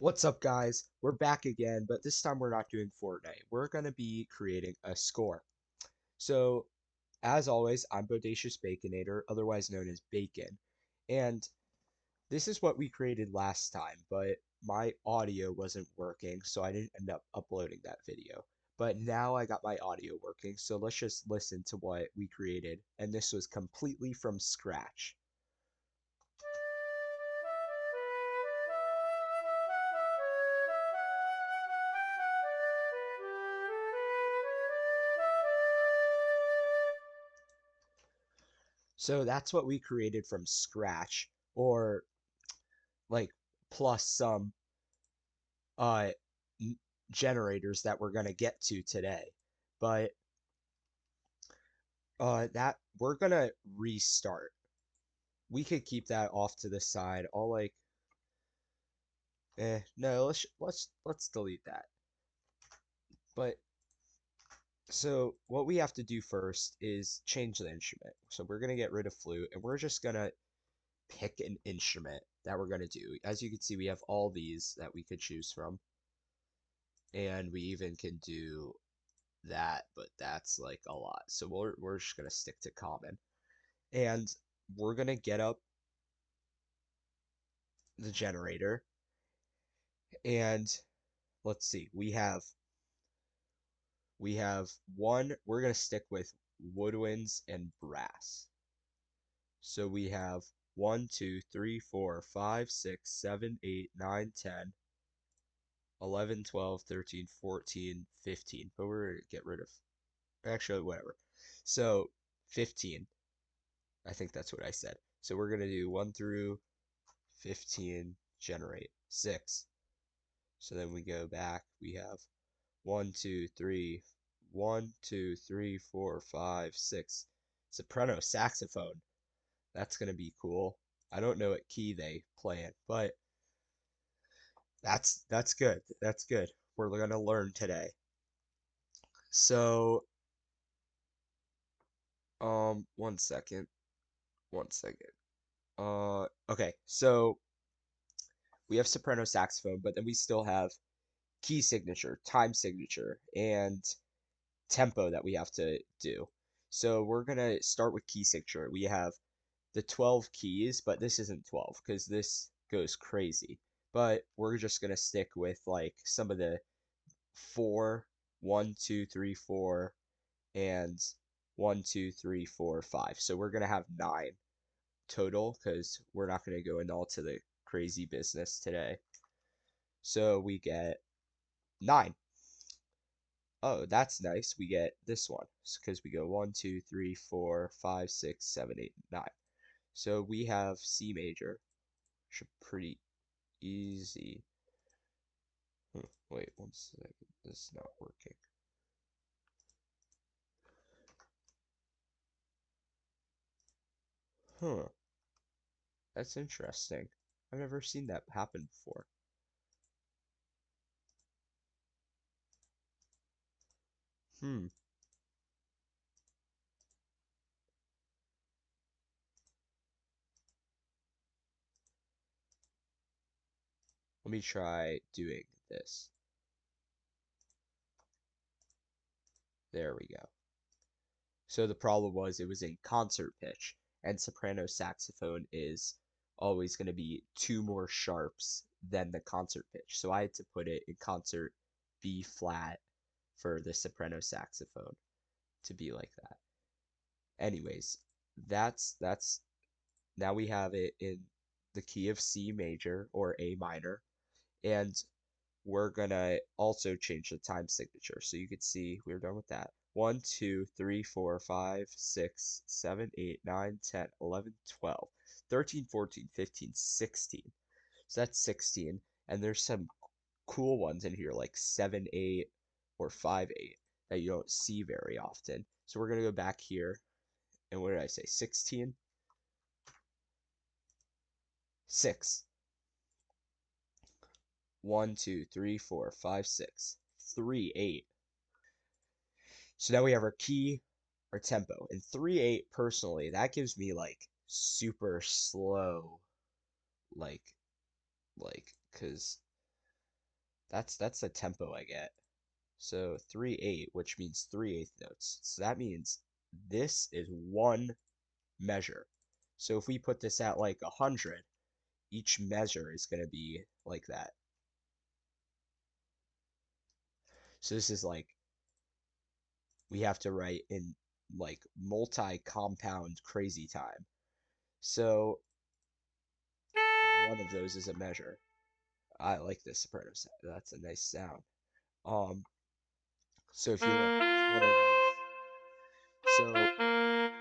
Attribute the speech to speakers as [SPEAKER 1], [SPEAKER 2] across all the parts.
[SPEAKER 1] What's up, guys? We're back again, but this time we're not doing Fortnite. We're going to be creating a score. So, as always, I'm Bodacious Baconator, otherwise known as Bacon. And this is what we created last time, but my audio wasn't working, so I didn't end up uploading that video. But now I got my audio working, so let's just listen to what we created. And this was completely from scratch. So that's what we created from scratch, or like plus some uh generators that we're gonna get to today. But that we're gonna restart. We could keep that off to the side. I'll like no, let's delete that. But so what we have to do first is change the instrument. So we're gonna get rid of flute and we're just gonna pick an instrument that we're gonna do. As you can see, we have all these that we could choose from. And we even can do that, but that's like a lot. So we're just gonna stick to common. And we're gonna get up the generator and let's see, we have one, we're gonna stick with woodwinds and brass. So we have 1, 2, 3, 4, 5, 6, 7, 8, 9, 10, 11, 12, 13, 14, 15. But we're gonna get rid of actually whatever. So 15. I think that's what I said. So we're gonna do 1 through 15, generate 6. So then we go back, we have 1, 2, 3, 1, 2, 3, 4, 5, 6. Soprano saxophone. That's gonna be cool. I don't know what key they play in, but that's good. That's good. We're gonna learn today. So, one second. One second. Okay, so we have soprano saxophone, but then we still have key signature, time signature, and tempo that we have to do. So we're gonna start with key signature. We have the 12 keys, but this isn't 12 because this goes crazy. But we're just gonna stick with like some of the 4, 1, 2, 3, 4, and 1, 2, 3, 4, 5. So we're gonna have 9 total because we're not gonna go into all to the crazy business today. So we get 9. Oh, that's nice. We get this one because we go 1, 2, 3, 4, 5, 6, 7, 8, 9. So we have C major, which is pretty easy. Wait, one second. This is not working. Huh. That's interesting. I've never seen that happen before. Hmm. Let me try doing this. There we go. So the problem was it was in concert pitch, and soprano saxophone is always going to be 2 more sharps than the concert pitch. So I had to put it in concert B flat for the soprano saxophone to be like that. Anyways, that's now we have it in the key of C major or A minor, and we're gonna also change the time signature. So you can see we're done with that. 1, 2, 3, 4, 5, 6, 7, 8, 9, 10, 11, 12, 13, 14, 15, 16. So that's 16. And there's some cool ones in here like 7, 8, or 5, 8 that you don't see very often. So we're gonna go back here. And what did I say? 16? 6. 1, 2, 3, 4, 5, 6. 3, 8. So now we have our key, our tempo. And 3/8 personally, that gives me like super slow, like, cause That's the tempo I get. So 3/8, which means 3/8 notes. So that means this is one measure. So if we put this at like 100, each measure is going to be like that. So this is like we have to write in like multi-compound crazy time. So one of those is a measure. I like this soprano sound. That's a nice sound. Um, so if you look, it's one of these. So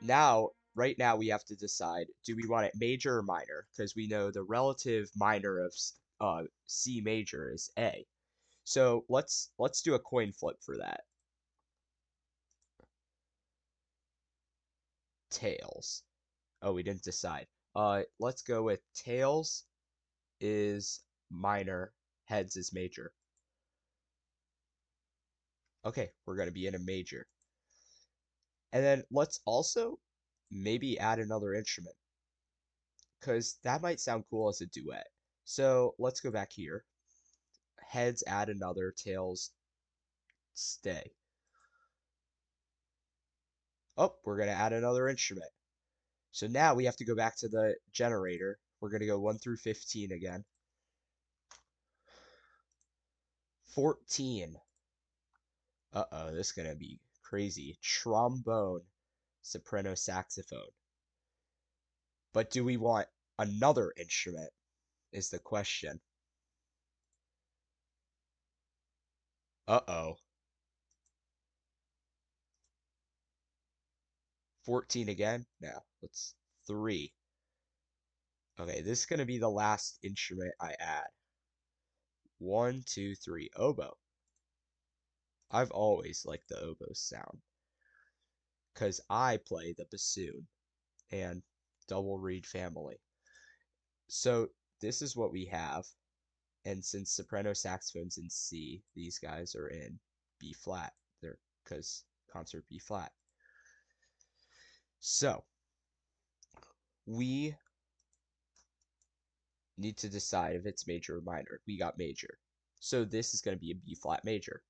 [SPEAKER 1] now, right now, we have to decide, do we want it major or minor? Because we know the relative minor of C major is A. So let's do a coin flip for that. Tails. Oh, we didn't decide. Let's go with tails is minor, heads is major. Okay, we're gonna be in a major. And then let's also maybe add another instrument, because that might sound cool as a duet. So let's go back here. Heads add another, tails stay. Oh, we're going to add another instrument. So now we have to go back to the generator. We're going to go 1 through 15 again. 14. Uh-oh, this is going to be crazy. Trombone, soprano saxophone. But do we want another instrument is the question. Uh-oh. 14 again? No, let's 3. Okay, this is going to be the last instrument I add. 1, 2, 3. Oboe. I've always liked the oboe sound because I play the bassoon and double reed family. So this is what we have. And since soprano saxophone's in C, these guys are in B flat. They're because concert B flat. So we need to decide if it's major or minor. We got major. So this is going to be a B flat major.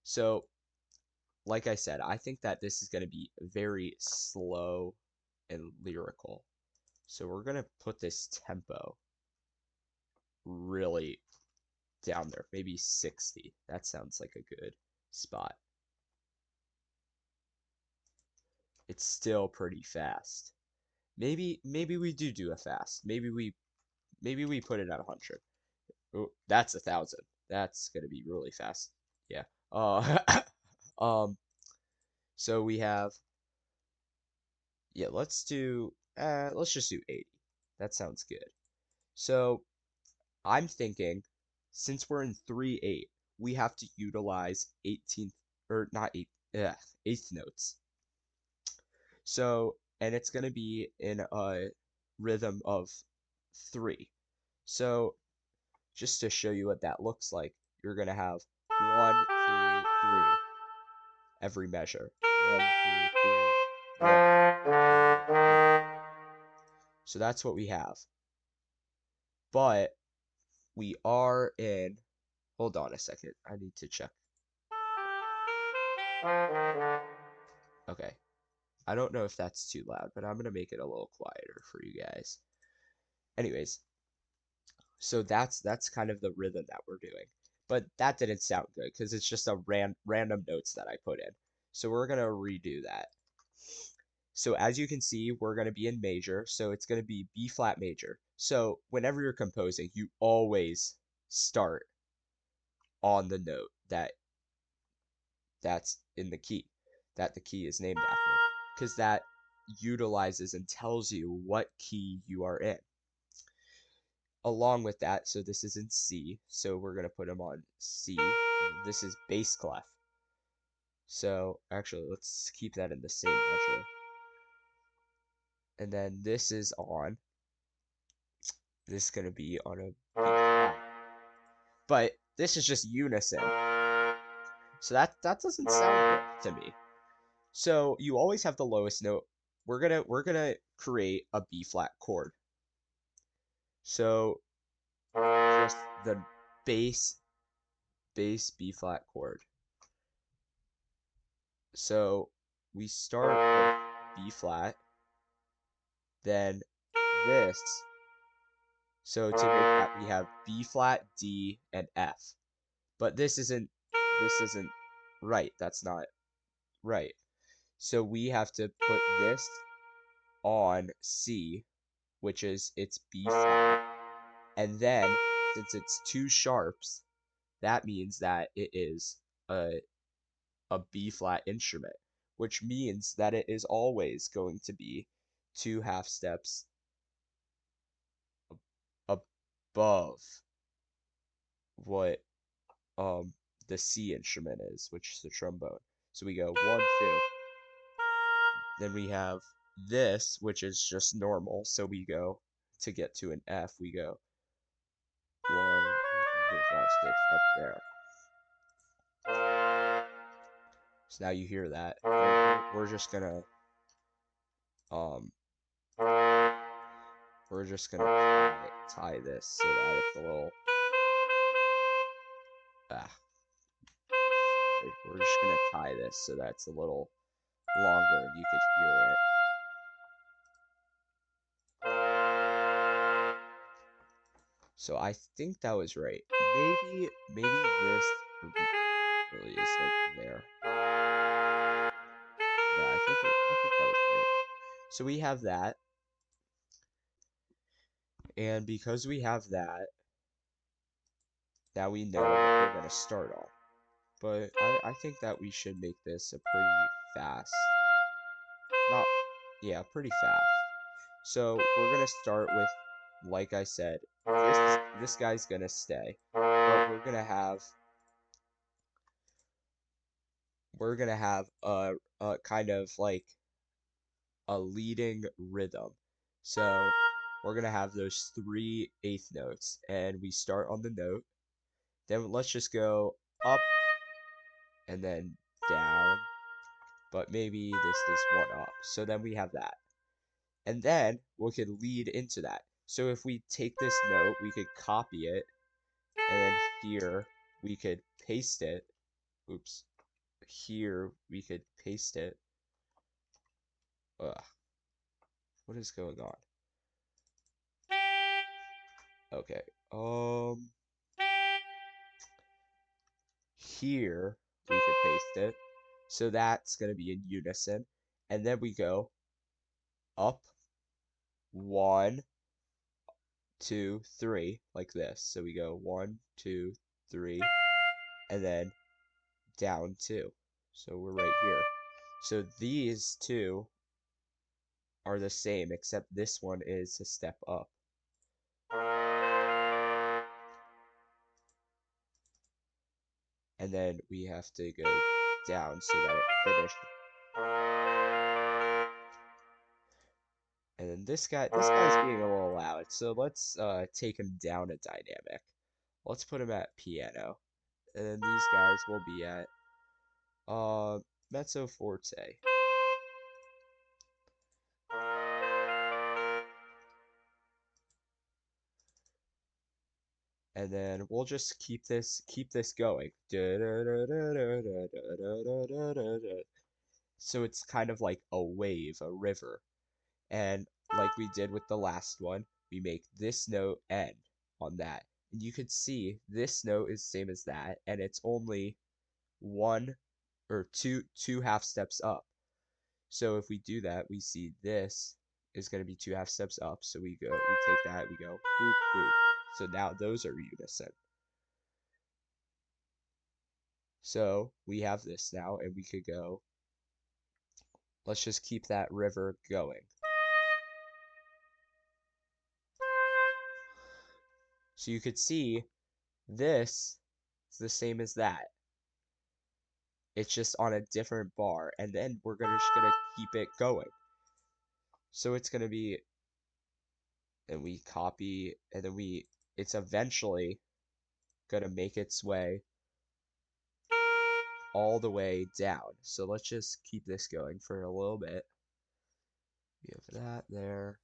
[SPEAKER 1] So like I said, I think that this is going to be very slow and lyrical. So we're going to put this tempo really down there, maybe 60. That sounds like a good spot. It's still pretty fast. Maybe we do a fast. Maybe we put it at 100. Oh, that's 1,000. That's gonna be really fast. Yeah. Um. So we have. Yeah. Let's just do 80. That sounds good. So I'm thinking, since we're in 3/8, we have to utilize 18th or not eighth notes. So, and it's going to be in a rhythm of 3. So, just to show you what that looks like, you're going to have 1, 2, 3 every measure. 1, 2, 3, 1, 2, 3. So that's what we have. But we are in, hold on a second. I need to check. Okay. I don't know if that's too loud, but I'm going to make it a little quieter for you guys. Anyways, so that's kind of the rhythm that we're doing. But that didn't sound good because it's just a random notes that I put in. So we're going to redo that. So as you can see, we're going to be in major, so it's going to be B flat major. So whenever you're composing, you always start on the note that's in the key, that the key is named after, because that utilizes and tells you what key you are in. Along with that, so this is in C, so we're going to put them on C. This is bass clef. So actually, let's keep that in the same measure. And then this is going to be on a B flat. But this is just unison. So that doesn't sound good to me. So you always have the lowest note. We're gonna create a B flat chord. So just bass bass B flat chord. So we start with B flat, then this. So to make that we have B flat, D, and F. But this isn't right. That's not right. So we have to put this on C, which is its B flat. And then since it's two sharps, that means that it is a B flat instrument, which means that it is always going to be two half steps above what the C instrument is, which is the trombone. So we go 1, 2. Then we have this, which is just normal. So we go to get to an F, we go 1, 2, 3, 4, 5, 6 up there. So now you hear that. And we're just gonna um tie this so that it's a little sorry. We're just gonna tie this so that it's a little longer and you could hear it. So I think that was right. Maybe this really is like there. Yeah, I think that was right. So we have that, and because we have that, now we know what we're gonna start on. But I think that we should make this a pretty fast, not, yeah, pretty fast. So we're gonna start with, like I said, this guy's gonna stay, but we're gonna have a kind of like a leading rhythm. So we're gonna have those 3/8 notes, and we start on the note. Then let's just go up and then down, but maybe this is one up. So then we have that. And then we could lead into that. So if we take this note, we could copy it, and then here we could paste it. Oops. Here we could paste it. Ugh. What is going on? Okay. Here we could paste it. So that's going to be in unison. And then we go up, 1, 2, 3, like this. So we go 1, 2, 3, and then down 2. So we're right here. So these two are the same, except this one is a step up. And then we have to go down so that it finishes. And then this guy's being a little loud, so let's take him down a dynamic. Let's put him at piano. And then these guys will be at mezzo forte. And then we'll just keep this going. So it's kind of like a wave, a river. And like we did with the last one, we make this note end on that. And you could see this note is same as that, and it's only one or two half steps up. So if we do that, we see this is going to be two half steps up. So we take that, we go boop boop. So now those are unison. So we have this now, and we could go, let's just keep that river going. So you could see this is the same as that. It's just on a different bar, and then we're just gonna keep it going. So it's gonna be, and we copy, and then it's eventually gonna make its way all the way down. So let's just keep this going for a little bit. We have that there.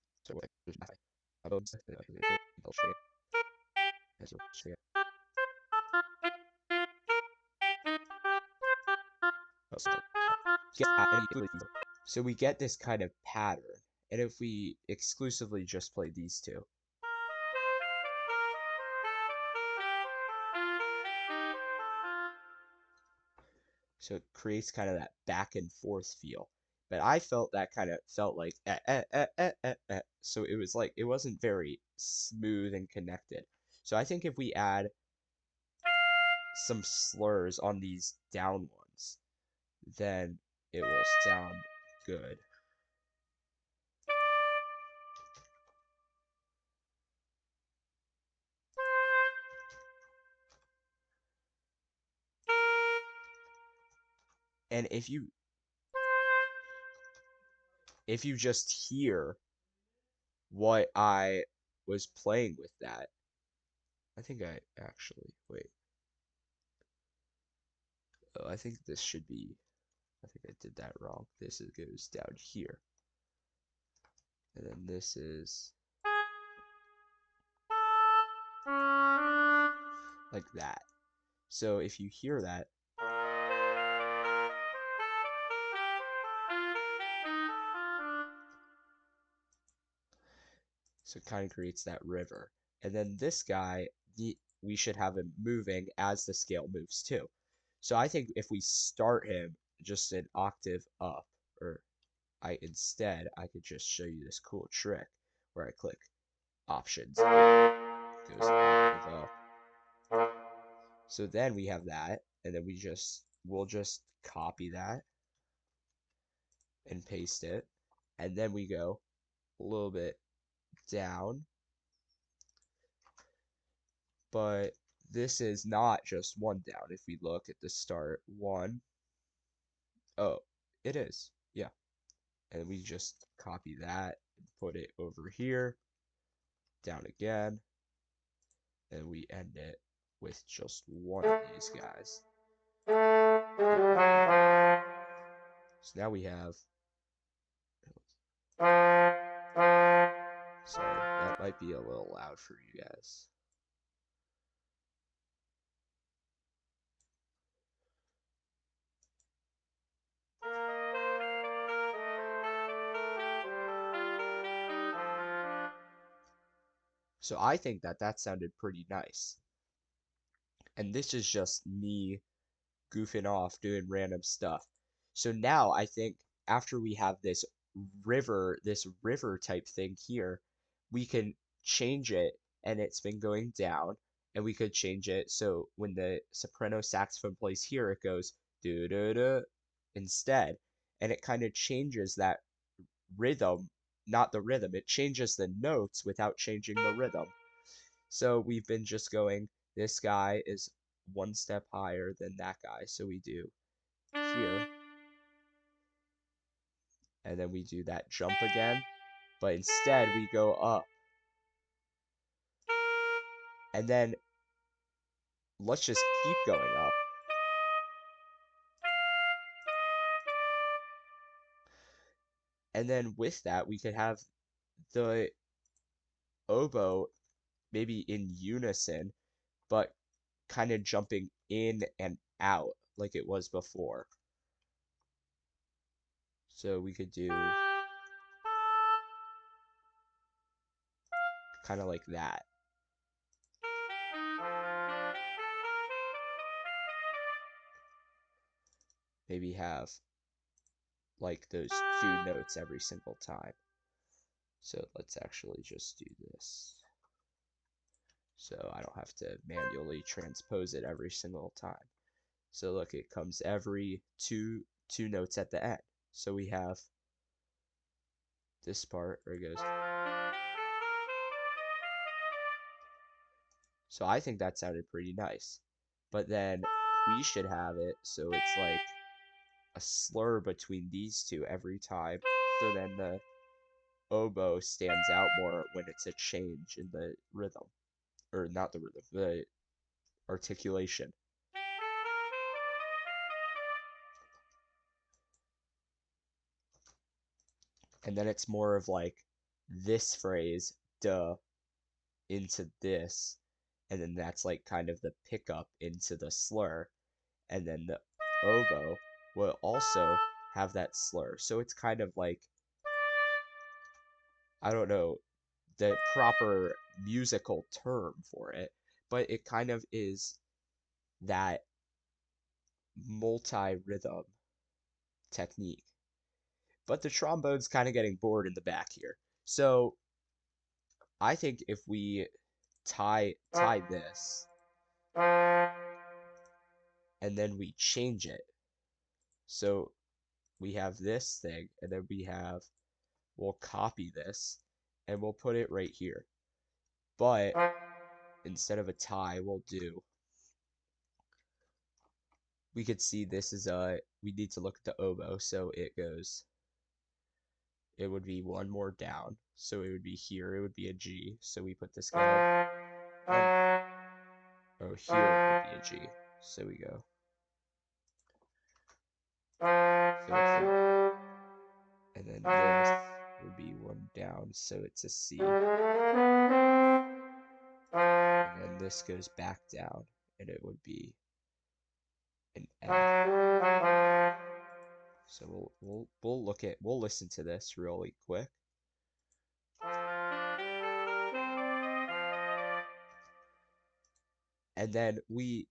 [SPEAKER 1] So we get this kind of pattern. And if we exclusively just play these two, so it creates kind of that back and forth feel. But I felt that kind of felt like so it was like it wasn't very smooth and connected. So I think if we add some slurs on these down ones, then it will sound good. And if you just hear what I was playing with that, I think I actually wait. Oh, I think this should be. I think I did that wrong. This goes down here, and then this is like that. So if you hear that, so it kind of creates that river. And then this guy, we should have him moving as the scale moves too. So I think if we start him just an octave up, or I could just show you this cool trick where I click options, it goes an octave up. So then we have that, and then we'll just copy that and paste it, and then we go a little bit down, but this is not just one down. If we look at the start, one, oh, it is, yeah, and we just copy that and put it over here, down again, and we end it with just one of these guys. So now we have, sorry, that might be a little loud for you guys. So I think that sounded pretty nice. And this is just me goofing off doing random stuff. So now I think after we have this river type thing here, we can change it, and it's been going down, and we could change it so when the soprano saxophone plays here, it goes do do do instead, and it kind of changes that rhythm, not the rhythm. It changes the notes without changing the rhythm. So we've been just going, this guy is one step higher than that guy. So we do here, and then we do that jump again, but instead we go up. And then let's just keep going up. And then with that, we could have the oboe maybe in unison, but kind of jumping in and out like it was before. So we could do kind of like that. Maybe have like those two notes every single time. So let's actually just do this. So I don't have to manually transpose it every single time. So look, it comes every two notes at the end. So we have this part where it goes. So I think that sounded pretty nice. But then we should have it so it's like a slur between these two every time. So then the oboe stands out more when it's a change in the rhythm. Or not the rhythm, the articulation. And then it's more of like this phrase, duh, into this, and then that's like kind of the pickup into the slur, and then the oboe will also have that slur. So it's kind of like, I don't know the proper musical term for it, but it kind of is that multi-rhythm technique. But the trombone's kind of getting bored in the back here. So I think if we tie this and then we change it. So we have this thing and then we'll copy this and we'll put it right here. But instead of a tie, we could see this is we need to look at the oboe, so it would be one more down, so it would be here, it would be a G, so we put this guy, oh, here it would be a G, so we go, so it's that, and then this would be one down, so it's a C, and then this goes back down, and it would be an F. So we'll listen to this really quick. And then you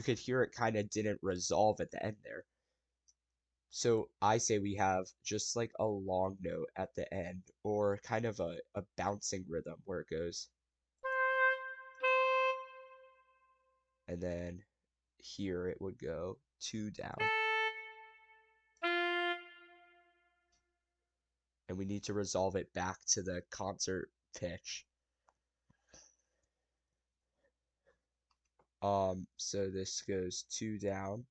[SPEAKER 1] could hear it kind of didn't resolve at the end there. So I say we have just like a long note at the end, or kind of a bouncing rhythm where it goes, and then here it would go two down. And we need to resolve it back to the concert pitch. So this goes two down,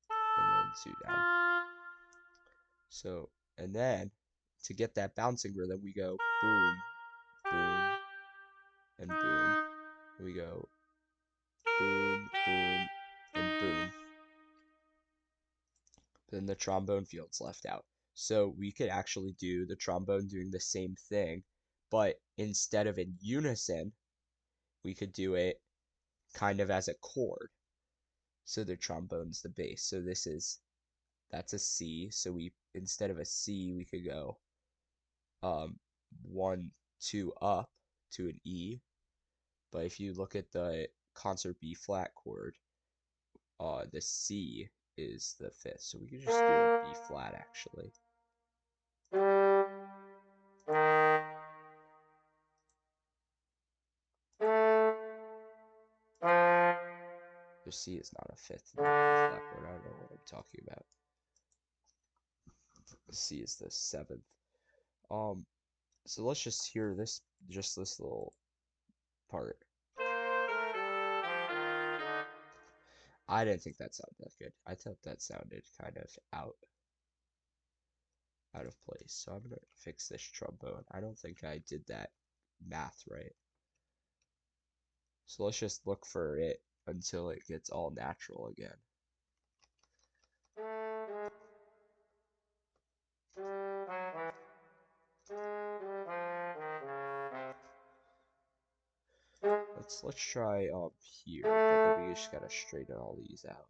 [SPEAKER 1] and then two down. So, and then to get that bouncing rhythm, we go boom, boom, and boom. We go boom, boom, and boom. Then the trombone field's left out. So we could actually do the trombone doing the same thing, but instead of in unison, we could do it kind of as a chord. So the trombone's the bass. So that's a C. So instead of a C, we could go 1, 2 up to an E. But if you look at the concert B flat chord, the C is the fifth. So we could just do a B flat actually. The C is not a fifth in the B flat chord. I don't know what I'm talking about. The C is the seventh. So let's just hear this little part. I didn't think that sounded that good. I thought that sounded kind of out of place. So I'm gonna fix this trombone. I don't think I did that math right. So let's just look for it until it gets all natural again. Let's try here, but then we just gotta straighten all these out.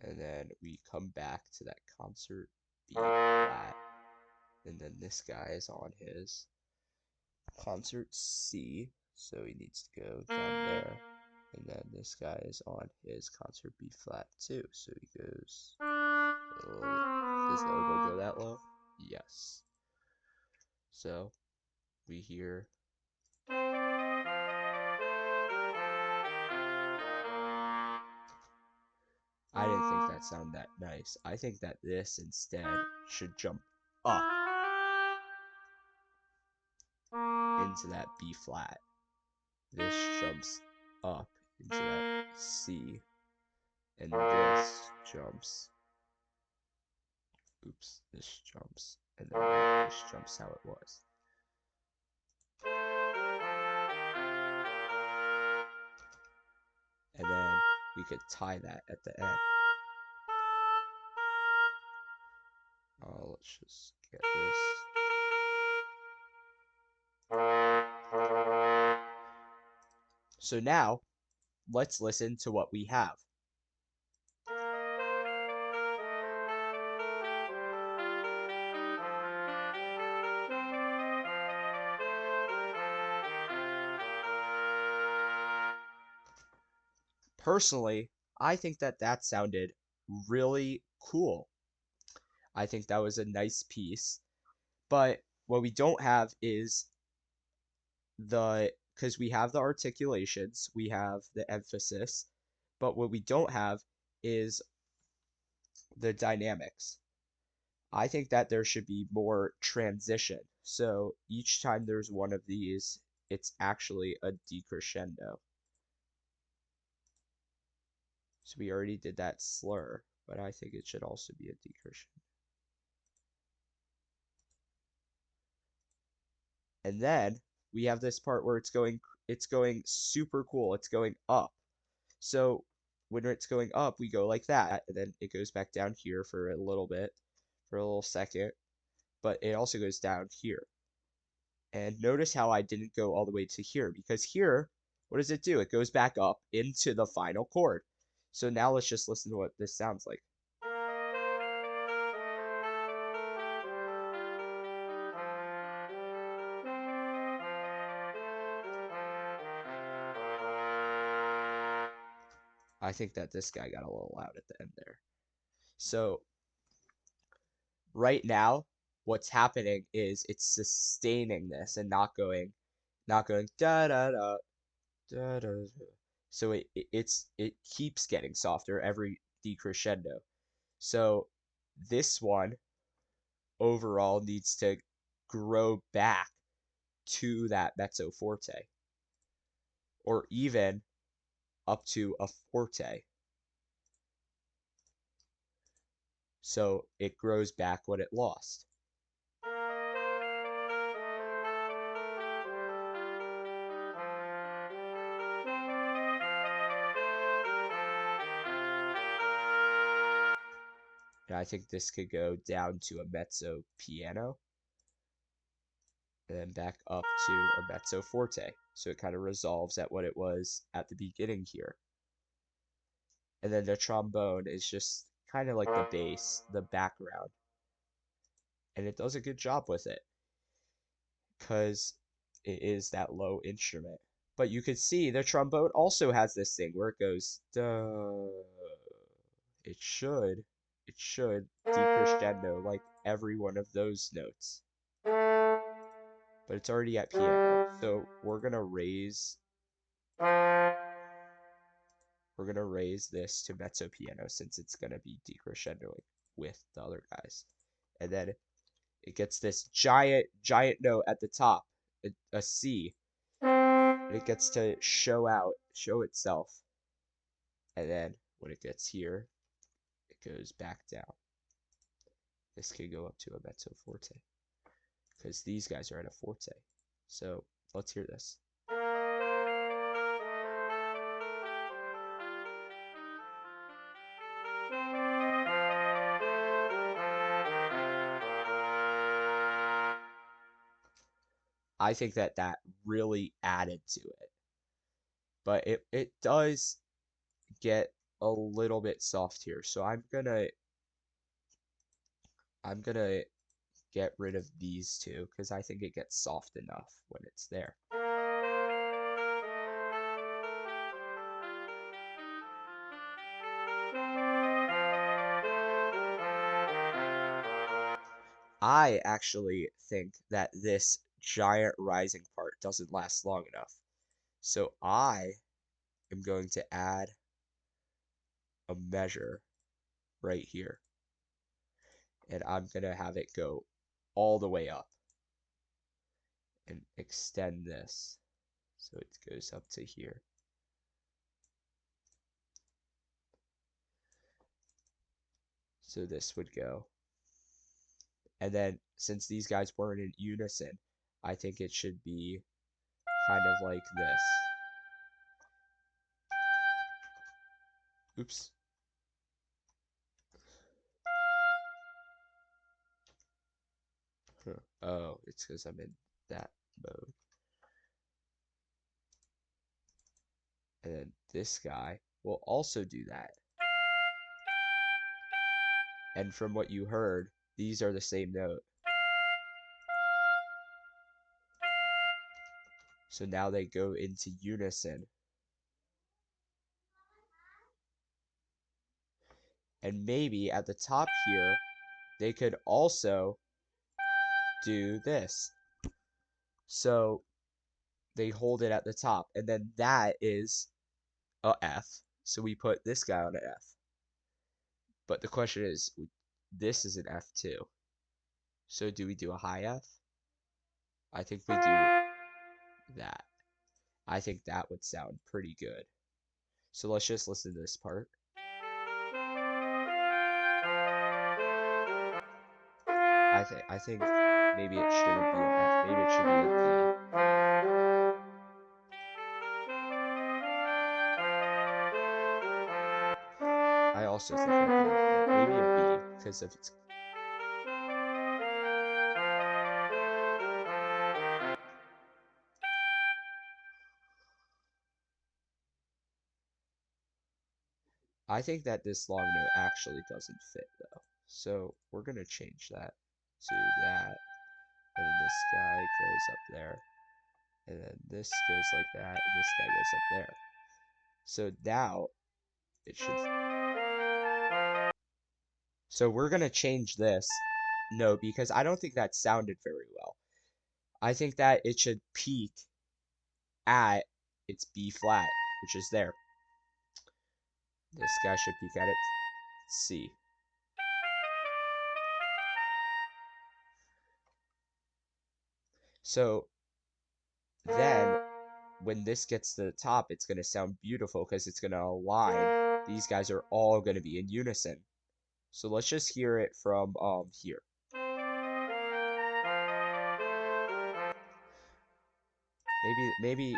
[SPEAKER 1] And then we come back to that concert B flat, and then this guy is on his concert C, so he needs to go down there. And then this guy is on his concert B flat too, so he goes. Does the oboe go that low? Yes. So we hear. I didn't think that sounded that nice. I think that this instead should jump up into that B flat. This jumps up into that C, and this jumps. Oops, this jumps, and then this jumps how it was. And then we could tie that at the end. Let's just get this. So now, let's listen to what we have. Personally, I think that that sounded really cool. I think that was a nice piece. But what we don't have is because we have the articulations, we have the emphasis, but what we don't have is the dynamics. I think that there should be more transition. So each time there's one of these, it's actually a decrescendo. So we already did that slur, but I think it should also be a decrescendo. And then we have this part where it's going super cool. It's going up. So when it's going up, we go like that, and then it goes back down here for a little bit, for a little second, but it also goes down here. And notice how I didn't go all the way to here, because here, what does it do? It goes back up into the final chord. So now let's just listen to what this sounds like. I think that this guy got a little loud at the end there. So right now, what's happening is it's sustaining this and not going da da da da da. So it keeps getting softer every decrescendo. So this one overall needs to grow back to that mezzo forte, or even up to a forte. So it grows back what it lost. And I think this could go down to a mezzo piano and then back up to a mezzo forte. So it kind of resolves at what it was at the beginning here. And then the trombone is just kind of like the bass, the background. And it does a good job with it because it is that low instrument. But you could see the trombone also has this thing where it goes duh. It should it should decrescendo like every one of those notes. But it's already at piano. So we're gonna raise this to mezzo piano since it's gonna be decrescendoing with the other guys. And then it gets this giant note at the top, a C. And it gets to show itself. And then when it gets here, it goes back down. This could go up to a mezzo forte because these guys are at a forte. So let's hear this. I think that that really added to it. But it does get a little bit soft here. So I'm gonna get rid of these two because I think it gets soft enough when it's there. I actually think that this giant rising part doesn't last long enough. So I am going to add a measure right here. And I'm going to have it go all the way up and extend this so it goes up to here. So this would go. And then since these guys weren't in unison, I think it should be kind of like this. Oops. Oh, it's because I'm in that mode. And then this guy will also do that. And from what you heard, these are the same note. So now they go into unison. And maybe at the top here, they could also do this. So they hold it at the top, and then that is a F. So we put this guy on an F. But the question is, this is an F too. So do we do a high F? I think we do that. I think that would sound pretty good. So let's just listen to this part. I think maybe it shouldn't be an F. Maybe it should be a D. I also think that didn't fit. Maybe a B because of its. I think that this long note actually doesn't fit though. So we're gonna change that to that. And then this guy goes up there. And then this goes like that. And this guy goes up there. So now it should. So we're gonna change this note because I don't think that sounded very well. I think that it should peak at its B flat, which is there. This guy should peak at its C. So then when this gets to the top, it's going to sound beautiful because it's going to align. These guys are all going to be in unison. So let's just hear it from here. Maybe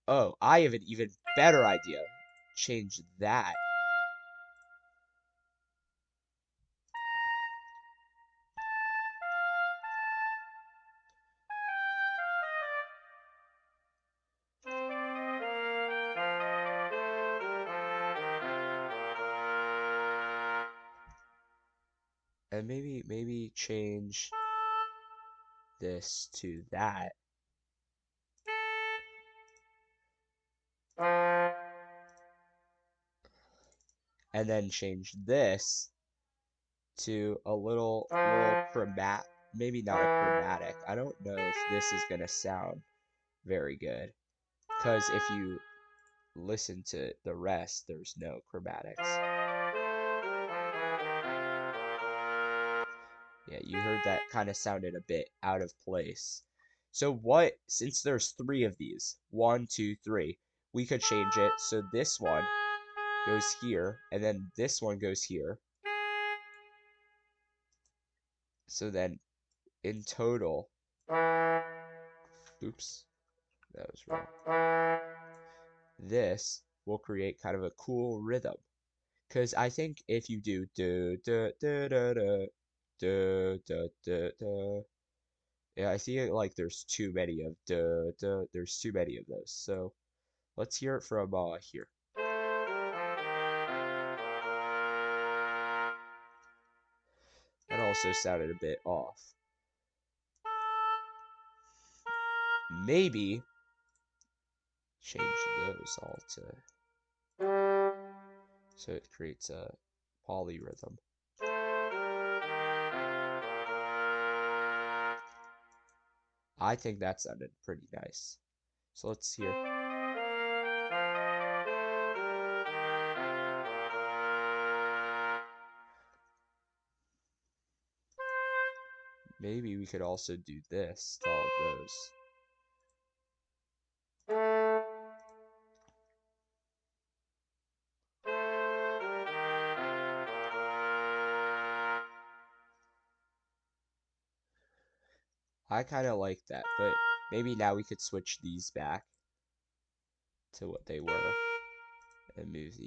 [SPEAKER 1] oh, I have an even better idea. Change that. And maybe change this to that. And then change this to a little chromatic, maybe not a chromatic. I don't know if this is gonna sound very good, because if you listen to the rest, there's no chromatics. Yeah, you heard that kind of sounded a bit out of place. So what, since there's three of these, one, two, three, we could change it so this one goes here, and then this one goes here. So then in total, oops, that was wrong. This will create kind of a cool rhythm. Because I think if you do do do do do do do do do do, yeah, I see it like there's too many of duh duh. There's too many of those. So let's hear it from here. That also sounded a bit off. Maybe change those all to so it creates a polyrhythm. I think that sounded pretty nice. So let's hear. Maybe we could also do this to all of those. I kind of like that, but maybe now we could switch these back to what they were. and move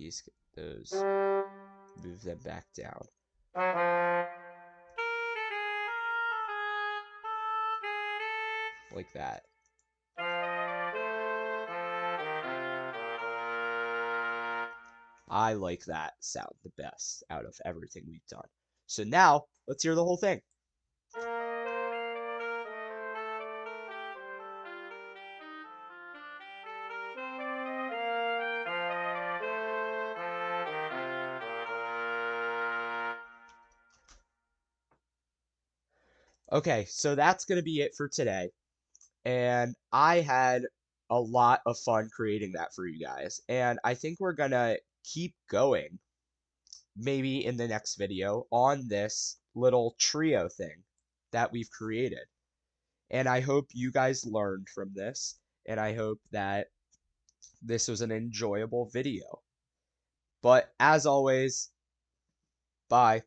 [SPEAKER 1] those, move them back down. Like that. I like that sound the best out of everything we've done. So now, let's hear the whole thing. Okay, so that's going to be it for today. And I had a lot of fun creating that for you guys. And I think we're going to keep going, maybe in the next video, on this little trio thing that we've created. And I hope you guys learned from this. And I hope that this was an enjoyable video. But as always, bye.